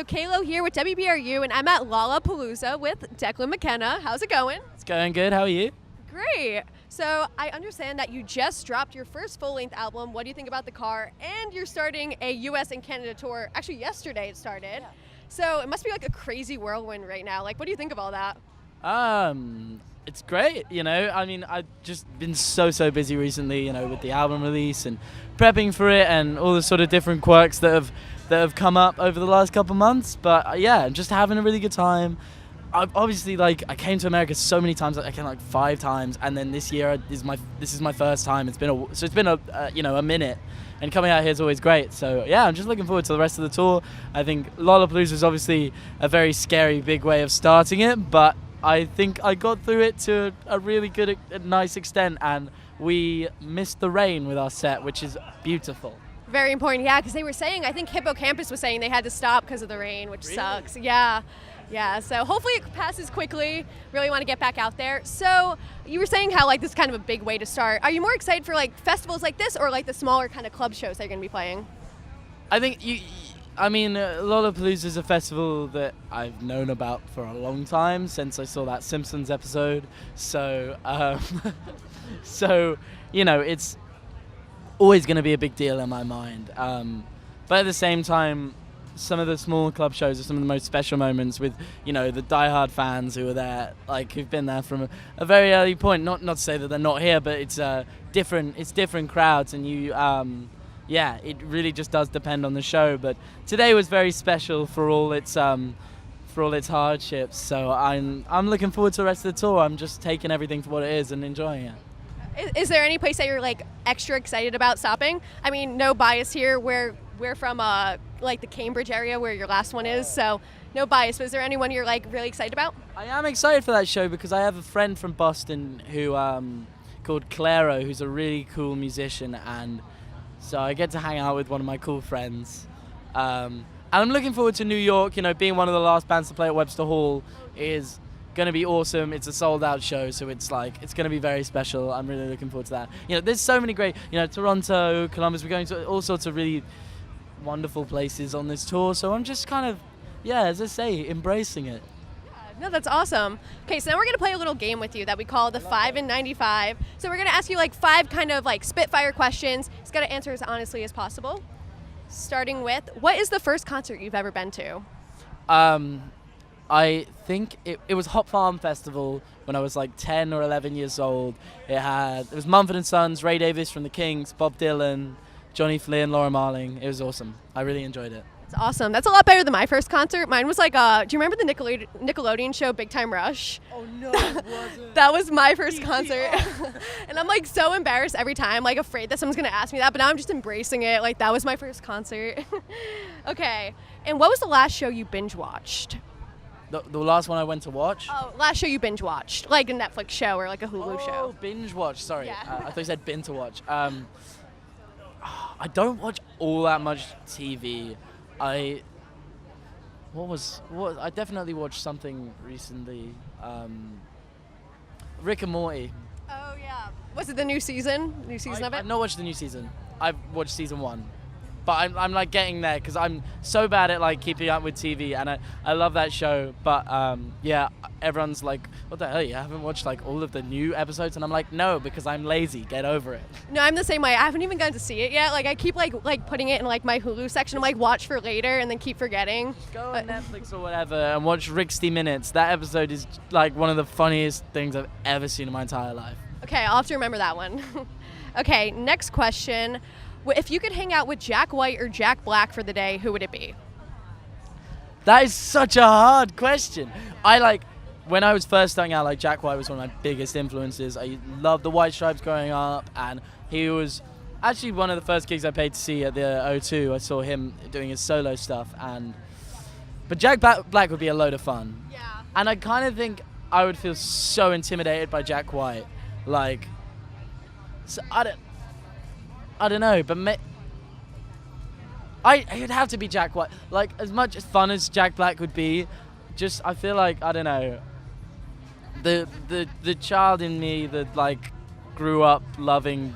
So Kaylo here with WBRU, and I'm at Lollapalooza with Declan McKenna. How's it going? It's going good. How are you? Great. So I understand that you just dropped your first full-length album. What do you think about the car? And you're starting a U.S. and Canada tour. Actually, yesterday it started. Yeah. So it must be like a crazy whirlwind right now. Like, what do you think of all that? It's great, you know. I mean, I've just been so busy recently, you know, with the album release and prepping for it and all the sort of different quirks that have come up over the last couple months. But yeah, just having a really good time. I've obviously, like, I came to America so many times. I came like 5 times, and then this year this is my first time. It's been a minute, and coming out here is always great. So yeah, I'm just looking forward to the rest of the tour. I think Lollapalooza is obviously a very scary big way of starting it, but I think I got through it to a really good, nice extent, and we missed the rain with our set, which is beautiful. Very important, yeah, because they were saying, I think Hippocampus was saying they had to stop because of the rain, which really sucks. Yeah, so hopefully it passes quickly. Really want to get back out there. So you were saying how, like, this is kind of a big way to start. Are you more excited for, like, festivals like this or, like, the smaller kind of club shows that you're going to be playing? I think Lollapalooza is a festival that I've known about for a long time, since I saw that Simpsons episode. So, you know, it's always going to be a big deal in my mind. But at the same time, some of the small club shows are some of the most special moments with, you know, the diehard fans who are there, like, who've been there from a very early point. Not to say that they're not here, but it's different crowds, and you. Yeah, it really just does depend on the show, but today was very special for all its hardships. So I'm looking forward to the rest of the tour. I'm just taking everything for what it is and enjoying it. Is there any place that you're, like, extra excited about stopping? I mean, no bias here. We're from like the Cambridge area where your last one is, so no bias. But is there anyone you're, like, really excited about? I am excited for that show because I have a friend from Boston who called Claro, who's a really cool musician, and so I get to hang out with one of my cool friends. And I'm looking forward to New York. You know, being one of the last bands to play at Webster Hall is going to be awesome. It's a sold-out show, so it's going to be very special. I'm really looking forward to that. You know, there's so many great, you know, Toronto, Columbus. We're going to all sorts of really wonderful places on this tour. So I'm just kind of, yeah, as I say, embracing it. No, that's awesome. Okay, so now we're going to play a little game with you that we call the 5 in 95. So we're going to ask you, like, 5 kind of, like, spitfire questions. You've got to answer as honestly as possible. Starting with, what is the first concert you've ever been to? I think it was Hop Farm Festival when I was like 10 or 11 years old. It was Mumford & Sons, Ray Davies from the Kings, Bob Dylan, Johnny Flynn, Laura Marling. It was awesome. I really enjoyed it. That's awesome. That's a lot better than my first concert. Mine was like, do you remember the Nickelodeon show Big Time Rush? Oh, no, it wasn't. That was my first concert. And I'm, like, so embarrassed every time, like, afraid that someone's going to ask me that, but now I'm just embracing it. Like, that was my first concert. Okay. And what was the last show you binge watched? The last one I went to watch? Oh, last show you binge watched, like a Netflix show or like a Hulu show. Oh, binge watch. Sorry, yeah. I thought you said bin to watch. I don't watch all that much TV. I definitely watched something recently. Rick and Morty. Oh yeah. Was it the new season? New season of it? I've not watched the new season. I've watched season 1. But I'm like getting there because I'm so bad at, like, keeping up with TV, and I love that show. But yeah, everyone's like, what the hell, you haven't watched, like, all of the new episodes? And I'm like, no, because I'm lazy. Get over it. No, I'm the same way. I haven't even gotten to see it yet. Like, I keep like putting it in, like, my Hulu section. I'm like, watch for later, and then keep forgetting. Go on Netflix or whatever and watch 60 Minutes. That episode is, like, one of the funniest things I've ever seen in my entire life. Okay, I'll have to remember that one. Okay, next question. If you could hang out with Jack White or Jack Black for the day, who would it be? That is such a hard question. When I was first starting out, like, Jack White was one of my biggest influences. I loved the White Stripes growing up, and he was actually one of the first gigs I paid to see at the O2. I saw him doing his solo stuff, but Jack Black would be a load of fun. Yeah. And I kind of think I would feel so intimidated by Jack White. Like, so I don't know, but it'd have to be Jack White. Like, as much as fun as Jack Black would be, just, I feel like, I don't know, the child in me that, like, grew up loving,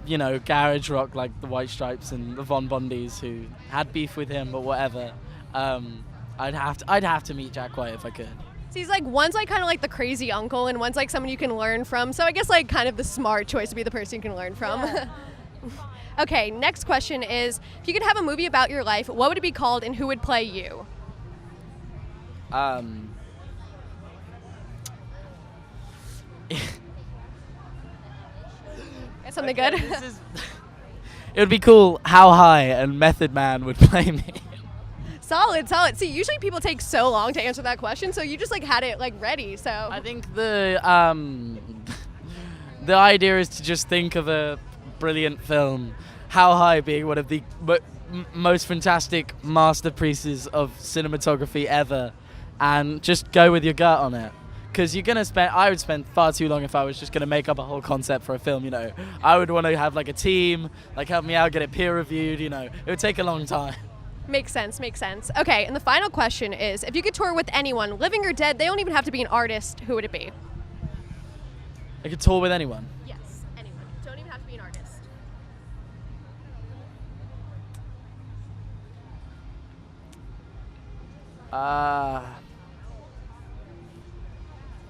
you know, garage rock like the White Stripes and the Von Bondis, who had beef with him, but whatever. I'd have to meet Jack White if I could. So he's like, one's like kind of like the crazy uncle, and one's like someone you can learn from. So I guess like kind of the smart choice to be the person you can learn from. Yeah. Okay, next question is, if you could have a movie about your life, what would it be called and who would play you? Got something good? It would be cool How High and Method Man would play me. Solid. See, usually people take so long to answer that question, so you just like had it like ready. So I think the idea is to just think of a brilliant film, How High being one of the most fantastic masterpieces of cinematography ever, and just go with your gut on it. Because I would spend far too long if I was just going to make up a whole concept for a film, you know. I would want to have like a team, like help me out, get it peer reviewed, you know. It would take a long time. Makes sense. Okay, and the final question is, if you could tour with anyone, living or dead, they don't even have to be an artist, who would it be? I could tour with anyone? Yes, anyone. Don't even have to be an artist.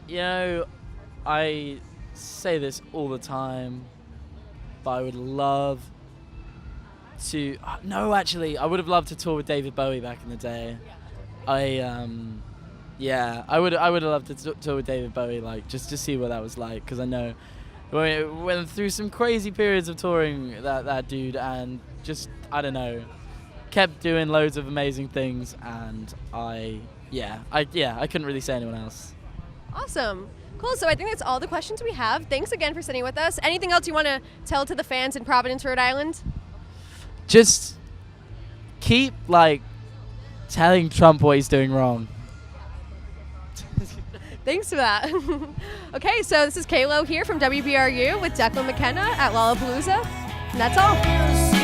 You know, I say this all the time, but I would love to. No, actually, I would have loved to tour with David Bowie back in the day. I would have loved to tour with David Bowie, like just to see what that was like, because I know we went through some crazy periods of touring that dude, and just I don't know, kept doing loads of amazing things, and I couldn't really say anyone else. Awesome. Cool. So I think that's all the questions we have. Thanks again for sitting with us. Anything else you want to tell to the fans in Providence, Rhode Island? Just keep like telling Trump what he's doing wrong. Thanks for that. Okay, so this is Kaylo here from WBRU with Declan McKenna at Lollapalooza. And that's all.